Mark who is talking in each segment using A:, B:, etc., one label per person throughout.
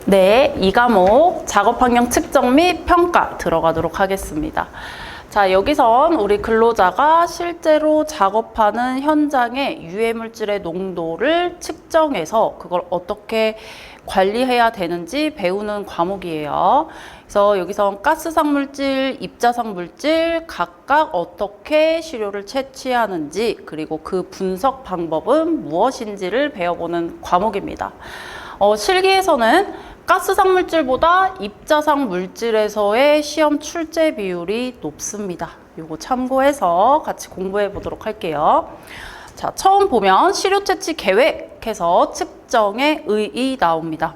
A: 네, 이 과목 작업 환경 측정 및 평가 들어가도록 하겠습니다. 자, 여기선 우리 근로자가 실제로 작업하는 현장의 유해 물질의 농도를 측정해서 그걸 어떻게 관리해야 되는지 배우는 과목이에요. 그래서 여기선 가스상 물질, 입자상 물질 각각 어떻게 시료를 채취하는지 그리고 그 분석 방법은 무엇인지를 배워보는 과목입니다. 실기에서는 가스상 물질보다 입자상 물질에서의 시험 출제 비율이 높습니다. 요거 참고해서 같이 공부해 보도록 할게요. 자, 처음 보면 시료 채취 계획해서 측정의 의의 나옵니다.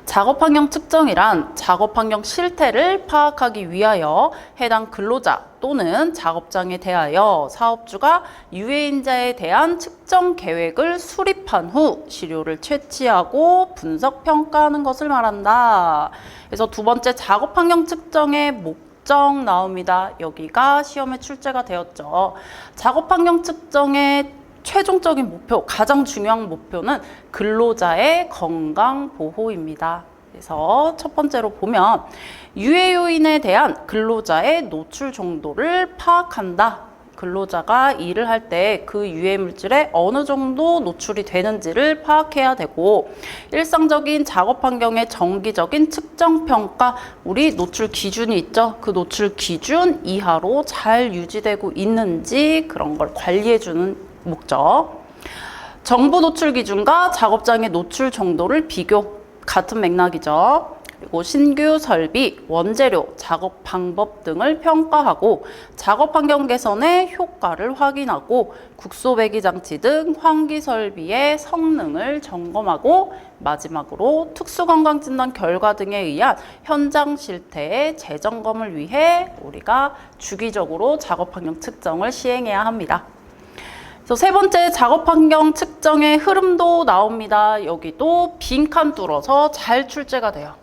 A: 작업 환경 측정이란 작업 환경 실태를 파악하기 위하여 해당 근로자 또는 작업장에 대하여 사업주가 유해인자에 대한 측정 계획을 수립한 후 시료를 채취하고 분석 평가하는 것을 말한다. 그래서 두 번째 작업 환경 측정의 목적 나옵니다. 여기가 시험에 출제가 되었죠. 작업 환경 측정의 최종적인 목표, 가장 중요한 목표는 근로자의 건강 보호입니다. 그래서 첫 번째로 보면 유해 요인에 대한 근로자의 노출 정도를 파악한다. 근로자가 일을 할 때 그 유해 물질에 어느 정도 노출이 되는지를 파악해야 되고, 일상적인 작업 환경의 정기적인 측정 평가, 우리 노출 기준이 있죠. 그 노출 기준 이하로 잘 유지되고 있는지 그런 걸 관리해주는 목적. 정부 노출 기준과 작업장의 노출 정도를 비교, 같은 맥락이죠. 그리고 신규 설비, 원재료, 작업 방법 등을 평가하고 작업 환경 개선의 효과를 확인하고 국소 배기 장치 등 환기 설비의 성능을 점검하고 마지막으로 특수 건강 진단 결과 등에 의한 현장 실태의 재점검을 위해 우리가 주기적으로 작업 환경 측정을 시행해야 합니다. 세 번째 작업 환경 측정의 흐름도 나옵니다. 여기도 빈칸 뚫어서 잘 출제가 돼요.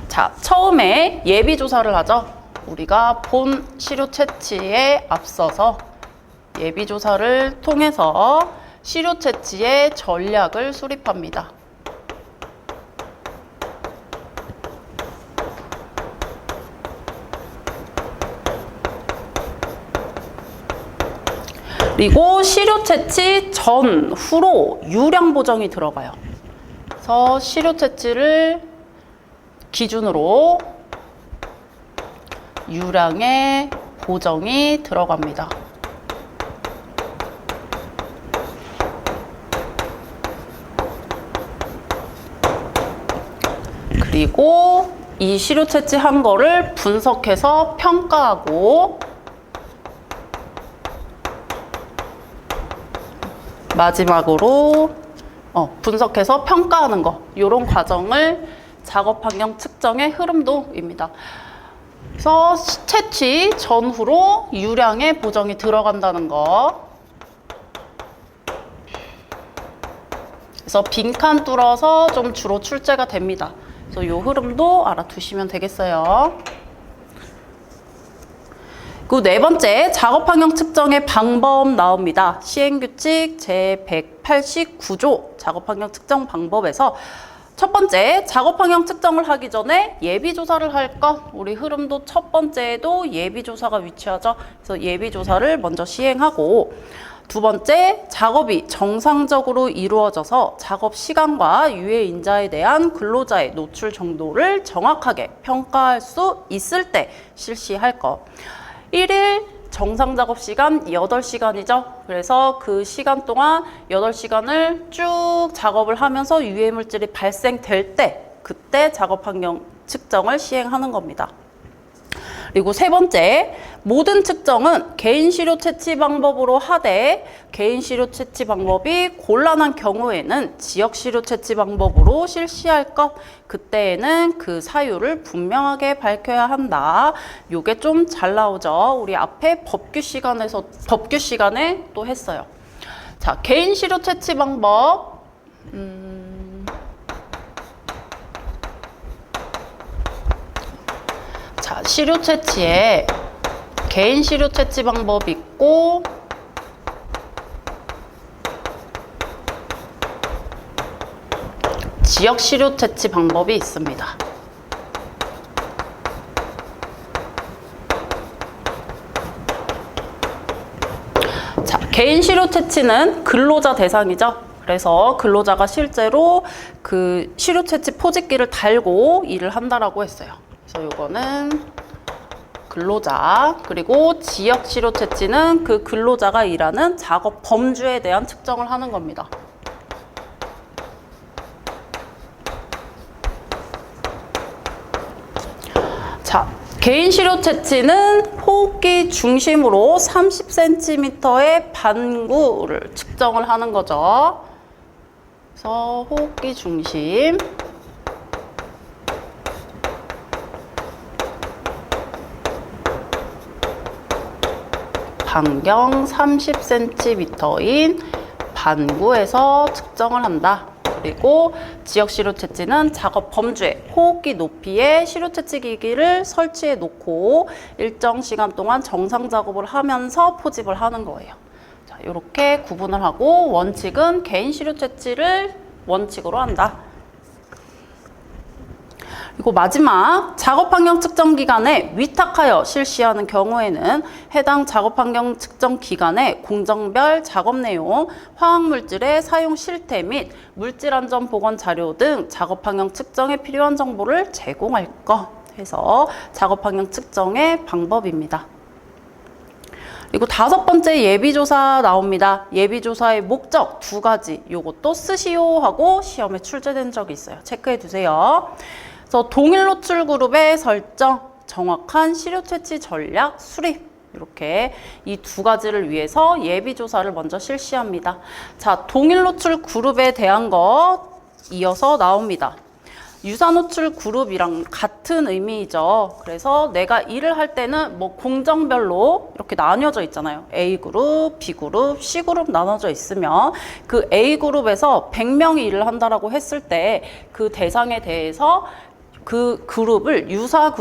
A: 자, 처음에 예비 조사를 하죠. 우리가 본 시료 채취에 앞서서 예비 조사를 통해서 시료 채취의 전략을 수립합니다. 그리고 시료 채취 전, 후로 유량 보정이 들어가요. 그래서 시료 채취를 기준으로 유량의 보정이 들어갑니다. 그리고 이 시료 채취한 거를 분석해서 평가하고 마지막으로 분석해서 평가하는 거, 이런 과정을 작업 환경 측정의 흐름도입니다. 그래서 채취 전후로 유량의 보정이 들어간다는 거. 그래서 빈칸 뚫어서 좀 주로 출제가 됩니다. 그래서 이 흐름도 알아두시면 되겠어요. 그 네 번째 작업 환경 측정의 방법 나옵니다. 시행규칙 제189조 작업 환경 측정 방법에서 첫 번째 작업 환경 측정을 하기 전에 예비 조사를 할 것. 우리 흐름도 첫 번째에도 예비 조사가 위치하죠. 그래서 예비 조사를 먼저 시행하고, 두 번째 작업이 정상적으로 이루어져서 작업 시간과 유해 인자에 대한 근로자의 노출 정도를 정확하게 평가할 수 있을 때 실시할 것. 1일 정상 작업 시간 8시간이죠. 그래서 그 시간 동안 8시간을 쭉 작업을 하면서 유해 물질이 발생될 때, 그때 작업 환경 측정을 시행하는 겁니다. 그리고 세 번째, 모든 측정은 개인 시료 채취 방법으로 하되 개인 시료 채취 방법이 곤란한 경우에는 지역 시료 채취 방법으로 실시할 것. 그때에는 그 사유를 분명하게 밝혀야 한다. 요게 좀 잘 나오죠. 우리 앞에 법규 시간에 또 했어요. 자, 개인 시료 채취 방법. 자, 시료 채취에 개인 시료 채취 방법이 있고 지역 시료 채취 방법이 있습니다. 자, 개인 시료 채취는 근로자 대상이죠. 그래서 근로자가 실제로 그 시료 채취 포집기를 달고 일을 한다라고 했어요. 그래서 이거는 근로자, 그리고 지역 시료 채취는 그 근로자가 일하는 작업 범주에 대한 측정을 하는 겁니다. 자, 개인 시료 채취는 호흡기 중심으로 30cm의 반구를 측정을 하는 거죠. 그래서 호흡기 중심. 반경 30cm인 반구에서 측정을 한다. 그리고 지역 시료 채취는 작업 범주에 호흡기 높이의 시료 채취 기기를 설치해 놓고 일정 시간 동안 정상 작업을 하면서 포집을 하는 거예요. 자, 이렇게 구분을 하고 원칙은 개인 시료 채취를 원칙으로 한다. 그리고 마지막 작업 환경 측정 기간에 위탁하여 실시하는 경우에는 해당 작업 환경 측정 기간에 공정별 작업 내용, 화학물질의 사용 실태 및 물질 안전 보건 자료 등 작업 환경 측정에 필요한 정보를 제공할 것 해서 작업 환경 측정의 방법입니다. 그리고 5번째 예비조사 나옵니다. 예비조사의 목적 2가지. 요것도 쓰시오 하고 시험에 출제된 적이 있어요. 체크해 두세요. 그래서 동일 노출 그룹의 설정, 정확한 시료 채취 전략 수립, 이렇게 이 2가지를 위해서 예비조사를 먼저 실시합니다. 자, 동일 노출 그룹에 대한 것 이어서 나옵니다. 유사 노출 그룹이랑 같은 의미이죠. 그래서 내가 일을 할 때는 뭐 공정별로 이렇게 나뉘어져 있잖아요. A그룹, B그룹, C그룹 나눠져 있으면 그 A그룹에서 100명이 일을 한다라고 했을 때 그 대상에 대해서 그 그룹을 유사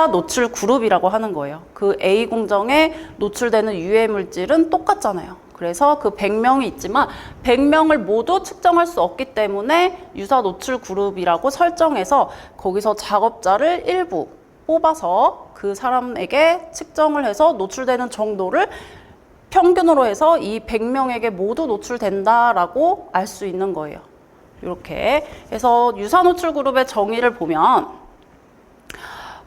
A: 노출 그룹이라고 하는 거예요. 그 A 공정에 노출되는 유해 물질은 똑같잖아요. 그래서 그 100명이 있지만 100명을 모두 측정할 수 없기 때문에 유사 노출 그룹이라고 설정해서 거기서 작업자를 일부 뽑아서 그 사람에게 측정을 해서 노출되는 정도를 평균으로 해서 이 100명에게 모두 노출된다라고 알 수 있는 거예요. 이렇게 해서 유사 노출 그룹의 정의를 보면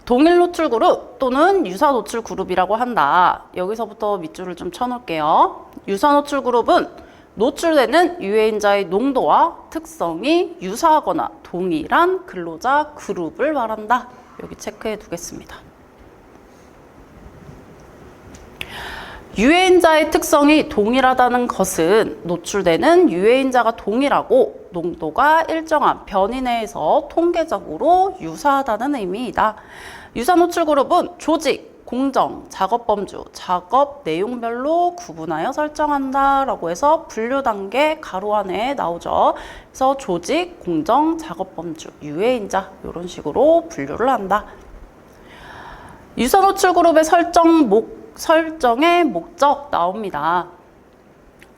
A: 동일 노출 그룹 또는 유사 노출 그룹이라고 한다. 여기서부터 밑줄을 좀 쳐놓을게요. 유사 노출 그룹은 노출되는 유해인자의 농도와 특성이 유사하거나 동일한 근로자 그룹을 말한다. 여기 체크해 두겠습니다. 유해인자의 특성이 동일하다는 것은 노출되는 유해인자가 동일하고 농도가 일정한 변이 내에서 통계적으로 유사하다는 의미이다. 유사 노출 그룹은 조직, 공정, 작업 범주, 작업 내용별로 구분하여 설정한다라고 해서 분류 단계 가로 안에 나오죠. 그래서 조직, 공정, 작업 범주, 유해인자 이런 식으로 분류를 한다. 유사 노출 그룹의 설정의 목적 나옵니다.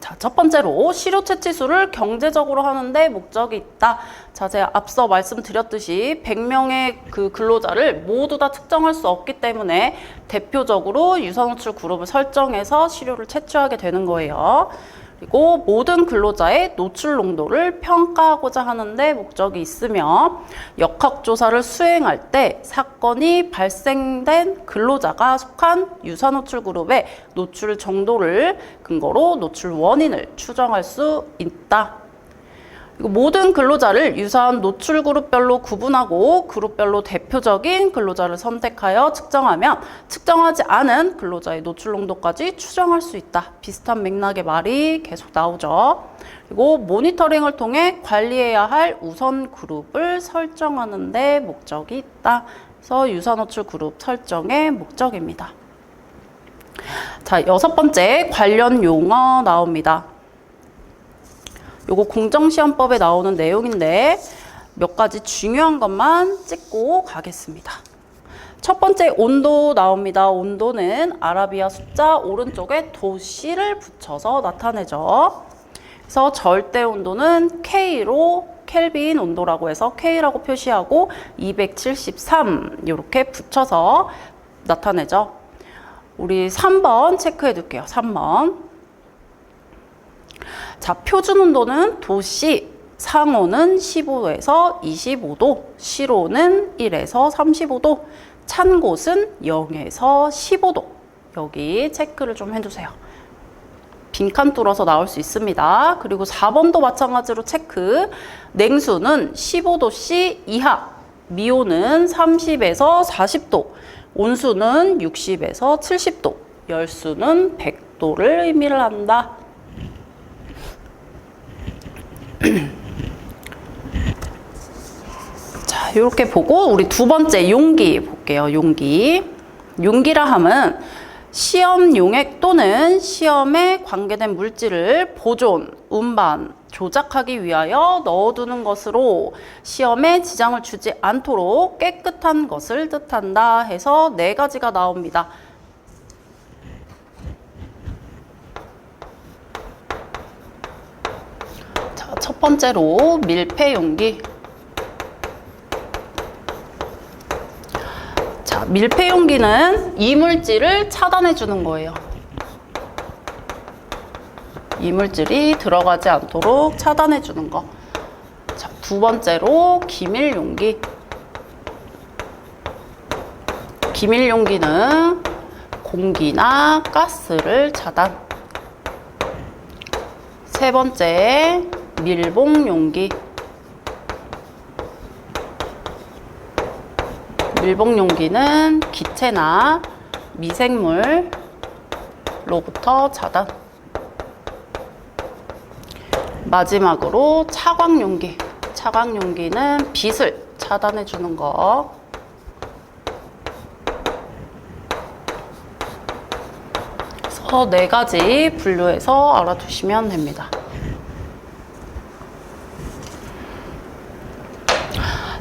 A: 자, 첫 번째로 시료 채취수를 경제적으로 하는데 목적이 있다. 자, 제가 앞서 말씀드렸듯이 100명의 그 근로자를 모두 다 측정할 수 없기 때문에 대표적으로 유사노출 그룹을 설정해서 시료를 채취하게 되는 거예요. 그리고 모든 근로자의 노출 농도를 평가하고자 하는데 목적이 있으며 역학조사를 수행할 때 사건이 발생된 근로자가 속한 유사노출 그룹의 노출 정도를 근거로 노출 원인을 추정할 수 있다. 그리고 모든 근로자를 유사한 노출 그룹별로 구분하고 그룹별로 대표적인 근로자를 선택하여 측정하면 측정하지 않은 근로자의 노출 농도까지 추정할 수 있다. 비슷한 맥락의 말이 계속 나오죠. 그리고 모니터링을 통해 관리해야 할 우선 그룹을 설정하는 데 목적이 있다. 그래서 유사 노출 그룹 설정의 목적입니다. 자, 6번째 관련 용어 나옵니다. 요거 공정시험법에 나오는 내용인데 몇 가지 중요한 것만 찍고 가겠습니다. 첫 번째 온도 나옵니다. 온도는 아라비아 숫자 오른쪽에 도시를 붙여서 나타내죠. 그래서 절대 온도는 K로 켈빈 온도라고 해서 K라고 표시하고 273 이렇게 붙여서 나타내죠. 우리 3번 체크해 둘게요. 3번. 자, 표준 온도는 도시, 상온은 15도에서 25도, 실온은 1에서 35도, 찬 곳은 0에서 15도. 여기 체크를 좀 해주세요. 빈칸 뚫어서 나올 수 있습니다. 그리고 4번도 마찬가지로 체크. 냉수는 15도씨 이하, 미온은 30에서 40도, 온수는 60에서 70도, 열수는 100도를 의미를 한다. 자, 이렇게 보고 우리 두 번째 용기 볼게요. 용기라 함은 시험 용액 또는 시험에 관계된 물질을 보존, 운반, 조작하기 위하여 넣어두는 것으로 시험에 지장을 주지 않도록 깨끗한 것을 뜻한다 해서 4가지가 나옵니다. 자, 첫 번째로 밀폐 용기. 자, 밀폐 용기는 이물질을 차단해 주는 거예요. 이물질이 들어가지 않도록 차단해 주는 거. 자, 두 번째로 기밀 용기. 기밀 용기는 공기나 가스를 차단. 세 번째, 밀봉 용기. 밀봉 용기는 기체나 미생물로부터 차단. 마지막으로 차광 용기. 차광 용기는 빛을 차단해 주는 거. 그래서 4가지 분류해서 알아두시면 됩니다.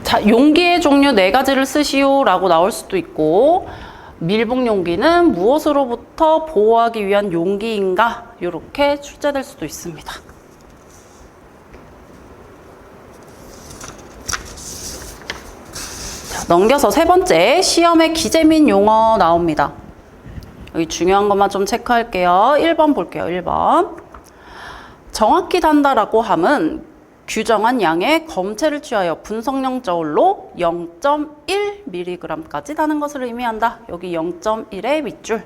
A: 자, 용기의 종류 4가지를 쓰시오 라고 나올 수도 있고, 밀봉 용기는 무엇으로부터 보호하기 위한 용기인가? 이렇게 출제될 수도 있습니다. 자, 넘겨서 세 번째, 시험의 기재 및 용어 나옵니다. 여기 중요한 것만 좀 체크할게요. 1번 볼게요. 1번. 정확히 단다라고 함은 규정한 양의 검체를 취하여 분석량 저울로 0.1mg까지 다는 것을 의미한다. 여기 0.1의 밑줄.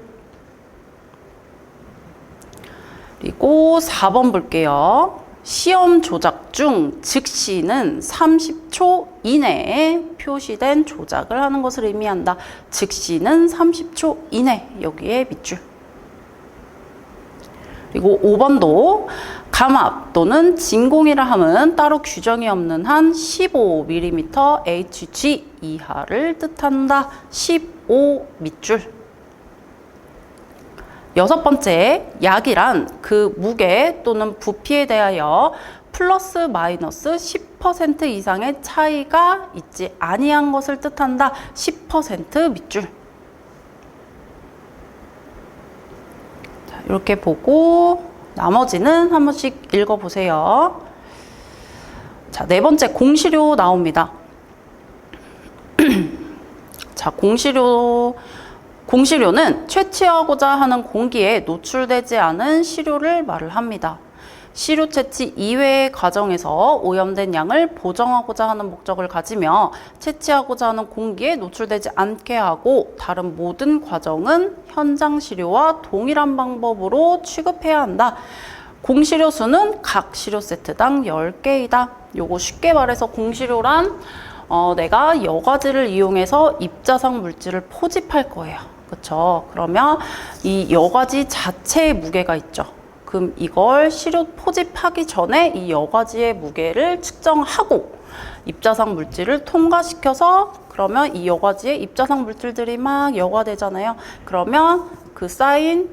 A: 그리고 4번 볼게요. 시험 조작 중 즉시는 30초 이내에 표시된 조작을 하는 것을 의미한다. 즉시는 30초 이내. 여기에 밑줄. 그리고 5번도 감압 또는 진공이라 함은 따로 규정이 없는 한 15mm Hg 이하를 뜻한다. 15 밑줄. 6번째, 약이란 그 무게 또는 부피에 대하여 플러스 마이너스 10% 이상의 차이가 있지 아니한 것을 뜻한다. 10% 밑줄. 자, 이렇게 보고 나머지는 한 번씩 읽어보세요. 자, 4번째 공시료 나옵니다. 자, 공시료는 채취하고자 하는 공기에 노출되지 않은 시료를 말을 합니다. 시료 채취 이외의 과정에서 오염된 양을 보정하고자 하는 목적을 가지며 채취하고자 하는 공기에 노출되지 않게 하고 다른 모든 과정은 현장 시료와 동일한 방법으로 취급해야 한다. 공시료 수는 각 시료 세트당 10개이다. 요거 쉽게 말해서 공시료란 내가 여과지를 이용해서 입자상 물질을 포집할 거예요. 그쵸? 그러면 이 여과지 자체의 무게가 있죠. 그럼 이걸 시료 포집하기 전에 이 여과지의 무게를 측정하고 입자상 물질을 통과시켜서 그러면 이 여과지에 입자상 물질들이 막 여과되잖아요. 그러면 그 쌓인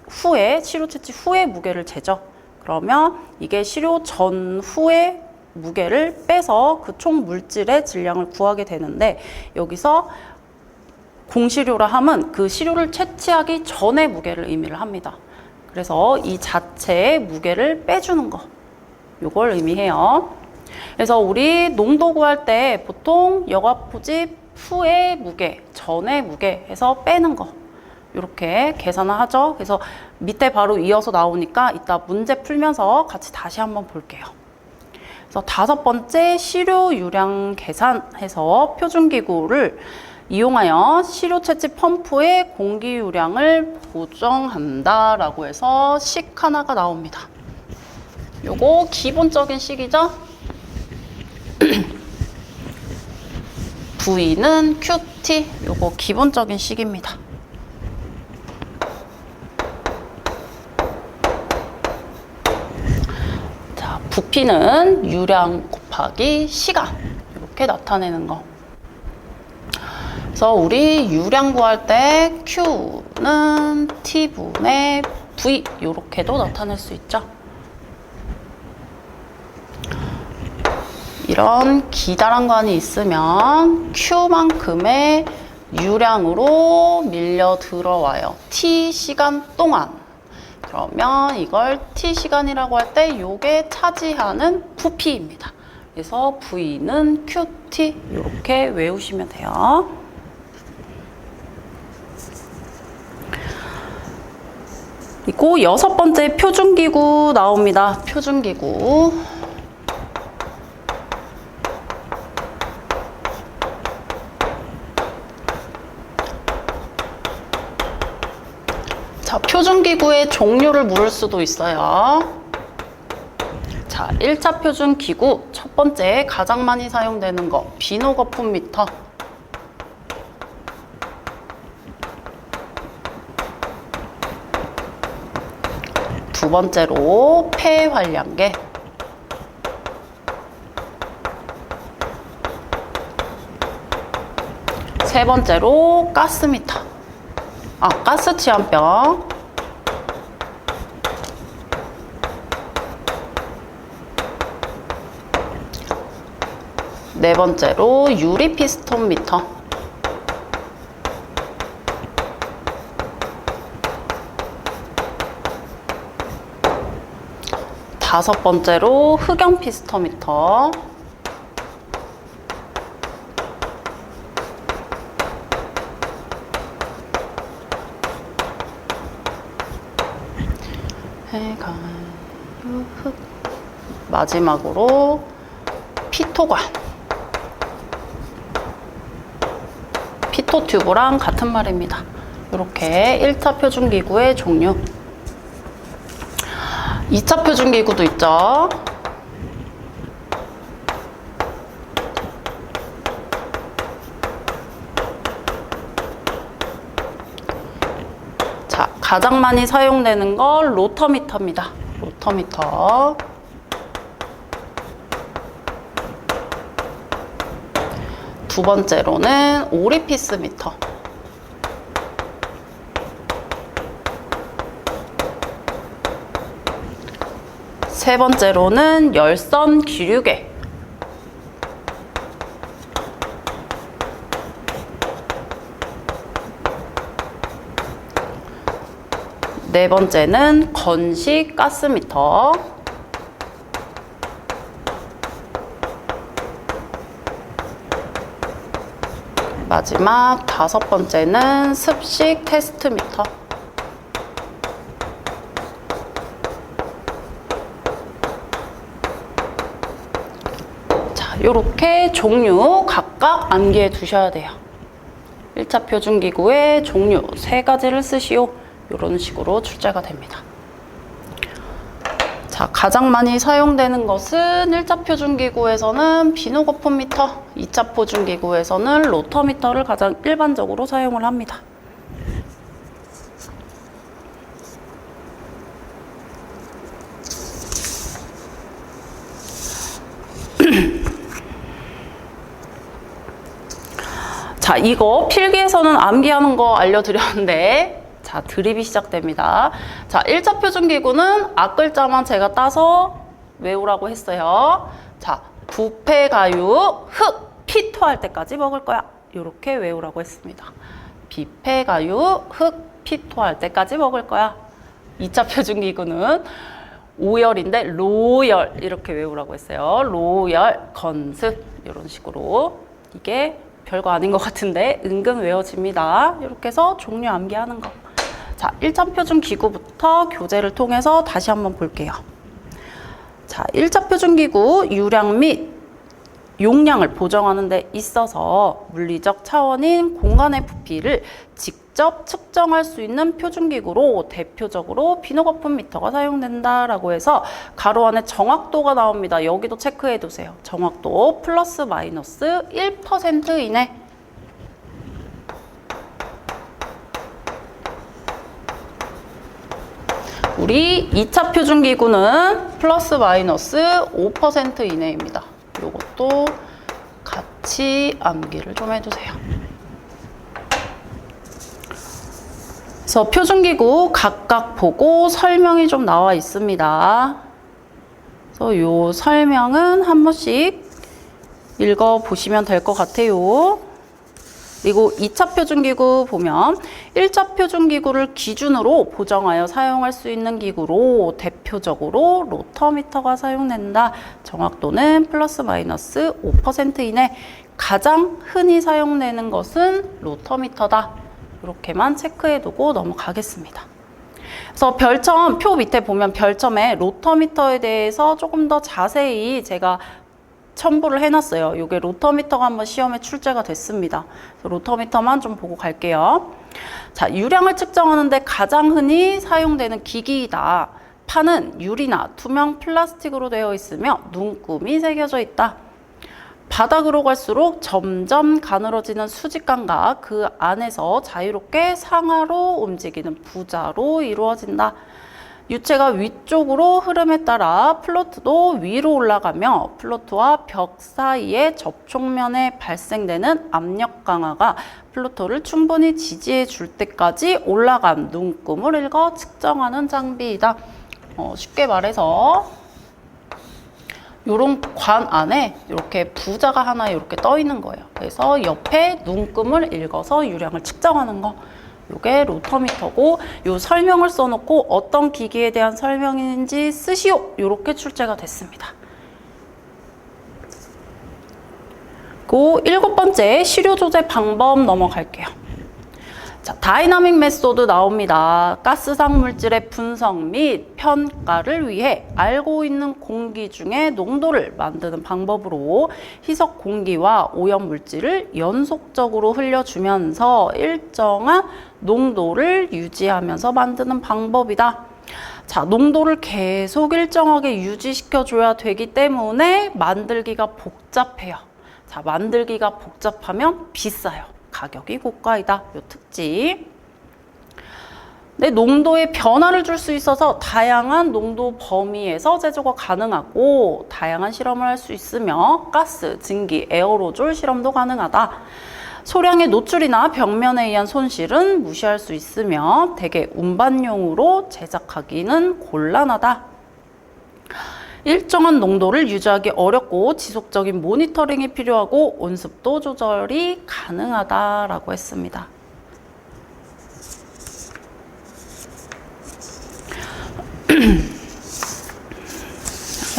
A: 후에 시료 채취 후에 무게를 재죠. 그러면 이게 시료 전후의 무게를 빼서 그 총 물질의 질량을 구하게 되는데 여기서 공시료라 함은 그 시료를 채취하기 전의 무게를 의미를 합니다. 그래서 이 자체의 무게를 빼주는 거, 요걸 의미해요. 그래서 우리 농도 구할 때 보통 여과포집 후의 무게, 전의 무게 해서 빼는 거 이렇게 계산을 하죠. 그래서 밑에 바로 이어서 나오니까 이따 문제 풀면서 같이 다시 한번 볼게요. 그래서 5번째 시료 유량 계산해서 표준기구를 이용하여 시료 채집 펌프의 공기 유량을 보정한다 라고 해서 식 하나가 나옵니다. 요거 기본적인 식이죠. V는 QT, 요거 기본적인 식입니다. 자, 부피는 유량 곱하기 시간 이렇게 나타내는 거. 그래서 우리 유량 구할 때 Q는 T분의 V 이렇게도 나타낼 수 있죠. 이런 기다란 관이 있으면 Q만큼의 유량으로 밀려 들어와요. T 시간 동안. 그러면 이걸 T 시간이라고 할 때 요게 차지하는 부피입니다. 그래서 V는 QT 이렇게 외우시면 돼요. 그리고 6번째 표준기구 나옵니다. 표준기구. 자, 표준기구의 종류를 물을 수도 있어요. 자, 1차 표준기구 첫 번째 가장 많이 사용되는 거 비노 거품 미터. 두 번째로 폐활량계. 세 번째로 가스미터. 가스 취한병. 네 번째로 유리 피스톤 미터. 다섯 번째로 흑연 피스톤 미터. 마지막으로 피토관. 피토 튜브랑 같은 말입니다. 이렇게 1차 표준기구의 종류. 2차 표준기구도 있죠. 자, 가장 많이 사용되는 건 로터미터입니다. 로터미터. 두 번째로는 오리피스 미터. 세 번째로는 열선 기류계. 네 번째는 건식 가스미터. 마지막 다섯 번째는 습식 테스트 미터. 자, 요렇게 종류 각각 암기해 두셔야 돼요. 1차 표준기구의 종류 3가지를 쓰시오. 이런 식으로 출제가 됩니다. 자, 가장 많이 사용되는 것은 1차 표준기구에서는 비노 거품 미터, 2차 표준기구에서는 로터미터를 가장 일반적으로 사용을 합니다. 자, 이거 필기에서는 암기하는 거 알려드렸는데 자, 드립이 시작됩니다. 자, 1차 표준기구는 앞글자만 제가 따서 외우라고 했어요. 자, 부패, 가유, 흑, 피토 할 때까지 먹을 거야. 이렇게 외우라고 했습니다. 비패, 가유, 흑, 피토 할 때까지 먹을 거야. 2차 표준기구는 오열인데 로열 이렇게 외우라고 했어요. 로열, 건습 이런 식으로. 이게 별거 아닌 것 같은데 은근 외워집니다. 이렇게 해서 종류 암기하는 거. 자, 1차 표준 기구부터 교재를 통해서 다시 한번 볼게요. 자, 1차 표준 기구 유량 및 용량을 보정하는 데 있어서 물리적 차원인 공간의 부피를 직접 측정할 수 있는 표준기구로 대표적으로 비노거품 미터가 사용된다라고 해서 가로 안에 정확도가 나옵니다. 여기도 체크해 두세요. 정확도 플러스 마이너스 1% 이내. 우리 2차 표준기구는 플러스 마이너스 5% 이내입니다. 요것도 같이 암기를 좀 해주세요. 그래서 표준기구 각각 보고 설명이 좀 나와 있습니다. 그래서 요 설명은 한 번씩 읽어보시면 될 것 같아요. 그리고 2차 표준기구 보면 1차 표준기구를 기준으로 보정하여 사용할 수 있는 기구로 대표적으로 로터미터가 사용된다. 정확도는 플러스 마이너스 5% 이내. 가장 흔히 사용되는 것은 로터미터다. 이렇게만 체크해두고 넘어가겠습니다. 그래서 별점 표 밑에 보면 별점에 로터미터에 대해서 조금 더 자세히 제가 첨부를 해놨어요. 이게 로터미터가 한번 시험에 출제가 됐습니다. 로터미터만 좀 보고 갈게요. 자, 유량을 측정하는데 가장 흔히 사용되는 기기이다. 판은 유리나 투명 플라스틱으로 되어 있으며 눈금이 새겨져 있다. 바닥으로 갈수록 점점 가늘어지는 수직감과 그 안에서 자유롭게 상하로 움직이는 부자로 이루어진다. 유체가 위쪽으로 흐름에 따라 플로트도 위로 올라가며 플로트와 벽 사이의 접촉면에 발생되는 압력 강화가 플로트를 충분히 지지해 줄 때까지 올라간 눈금을 읽어 측정하는 장비이다. 쉽게 말해서 요런 관 안에 이렇게 부자가 하나 이렇게 떠 있는 거예요. 그래서 옆에 눈금을 읽어서 유량을 측정하는 거. 요게 로터미터고, 요 설명을 써놓고 어떤 기기에 대한 설명인지 쓰시오. 요렇게 출제가 됐습니다. 그 7번째 시료 조제 방법 넘어갈게요. 자, 다이나믹 메소드 나옵니다. 가스상 물질의 분석 및 평가를 위해 알고 있는 공기 중에 농도를 만드는 방법으로 희석 공기와 오염 물질을 연속적으로 흘려주면서 일정한 농도를 유지하면서 만드는 방법이다. 자, 농도를 계속 일정하게 유지시켜줘야 되기 때문에 만들기가 복잡해요. 자, 만들기가 복잡하면 비싸요. 가격이 고가이다. 요 특징. 네, 농도에 변화를 줄 수 있어서 다양한 농도 범위에서 제조가 가능하고 다양한 실험을 할 수 있으며 가스, 증기, 에어로졸 실험도 가능하다. 소량의 노출이나 벽면에 의한 손실은 무시할 수 있으며 대개 운반용으로 제작하기는 곤란하다. 일정한 농도를 유지하기 어렵고 지속적인 모니터링이 필요하고 온습도 조절이 가능하다라고 했습니다.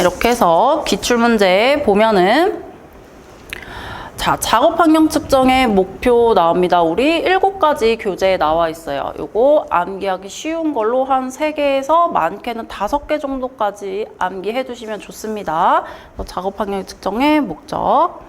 A: 이렇게 해서 기출문제 보면은 자, 작업 환경 측정의 목표 나옵니다. 우리 7가지 교재에 나와 있어요. 요거 암기하기 쉬운 걸로 한 3개에서 많게는 5개 정도까지 암기해 두시면 좋습니다. 작업 환경 측정의 목적.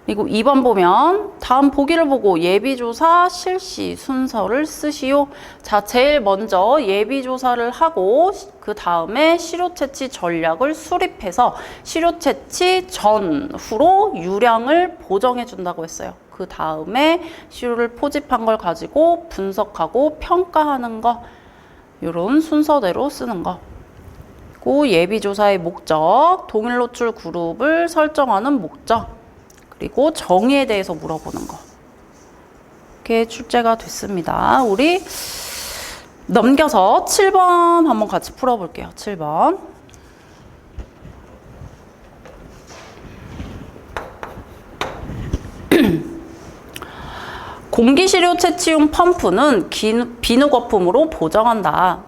A: 그리고 2번 보면 다음 보기를 보고 예비조사 실시 순서를 쓰시오. 자, 제일 먼저 예비조사를 하고 그 다음에 시료채취 전략을 수립해서 시료채취 전후로 유량을 보정해 준다고 했어요. 그 다음에 시료를 포집한 걸 가지고 분석하고 평가하는 거, 이런 순서대로 쓰는 거. 그리고 예비조사의 목적, 동일 노출 그룹을 설정하는 목적, 그리고 정의에 대해서 물어보는 거. 이렇게 출제가 됐습니다. 우리 넘겨서 7번 한번 같이 풀어볼게요. 7번. 공기시료 채취용 펌프는 비누 거품으로 보정한다.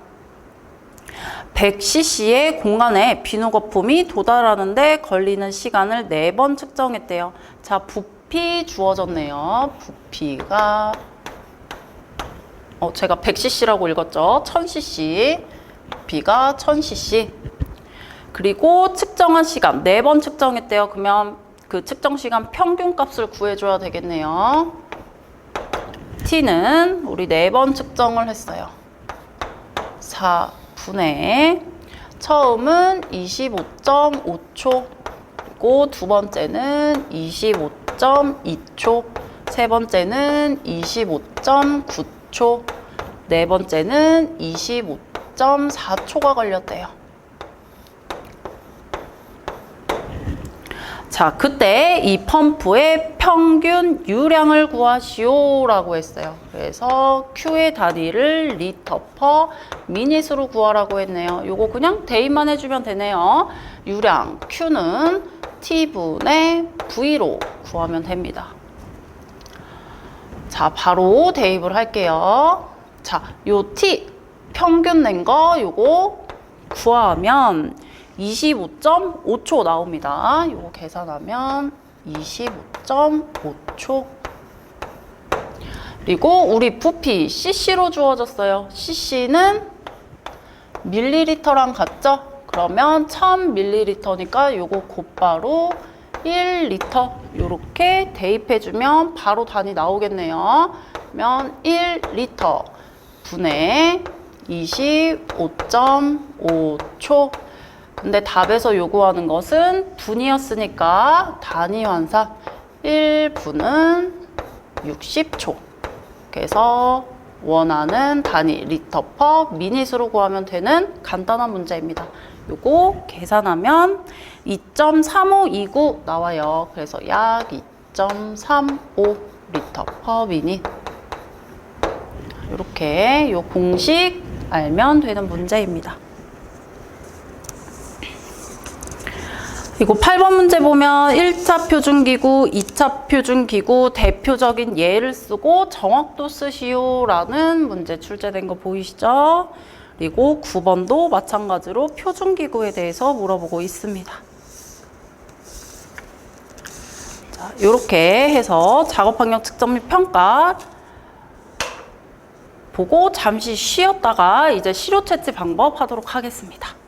A: 100cc의 공간에 비누 거품이 도달하는데 걸리는 시간을 4번 측정했대요. 자, 부피 주어졌네요. 부피가 제가 100cc라고 읽었죠. 1000cc. 부피가 1000cc. 그리고 측정한 시간 4번 측정했대요. 그러면 그 측정 시간 평균 값을 구해줘야 되겠네요. t는 우리 4번 측정을 했어요. 4분의 처음은 25.5초, 그리고 두 번째는 25.2초, 세 번째는 25.9초, 네 번째는 25.4초가 걸렸대요. 자, 그때 이 펌프의 평균 유량을 구하시오 라고 했어요. 그래서 Q의 단위를 리터 퍼 미닛으로 구하라고 했네요. 요거 그냥 대입만 해주면 되네요. 유량 Q는 T분의 V로 구하면 됩니다. 자, 바로 대입을 할게요. 자, 요 T 평균 낸 거 요거 구하면 25.5초 나옵니다. 요거 계산하면 25.5초. 그리고 우리 부피 cc로 주어졌어요. cc는 밀리리터랑 같죠? 그러면 1000ml니까 요거 곧바로 1리터 요렇게 대입해주면 바로 단위 나오겠네요. 그러면 1리터 분의 25.5초. 근데 답에서 요구하는 것은 분이었으니까 단위 환산 1분은 60초. 그래서 원하는 단위 리터 퍼 미닛으로 구하면 되는 간단한 문제입니다. 요거 계산하면 2.3529 나와요. 그래서 약 2.35 리터 퍼 미닛. 이렇게 요 공식 알면 되는 문제입니다. 그리고 8번 문제 보면 1차 표준기구, 2차 표준기구 대표적인 예를 쓰고 정확도 쓰시오 라는 문제 출제된 거 보이시죠? 그리고 9번도 마찬가지로 표준기구에 대해서 물어보고 있습니다. 자, 이렇게 해서 작업환경 측정 및 평가 보고 잠시 쉬었다가 이제 시료 채취 방법 하도록 하겠습니다.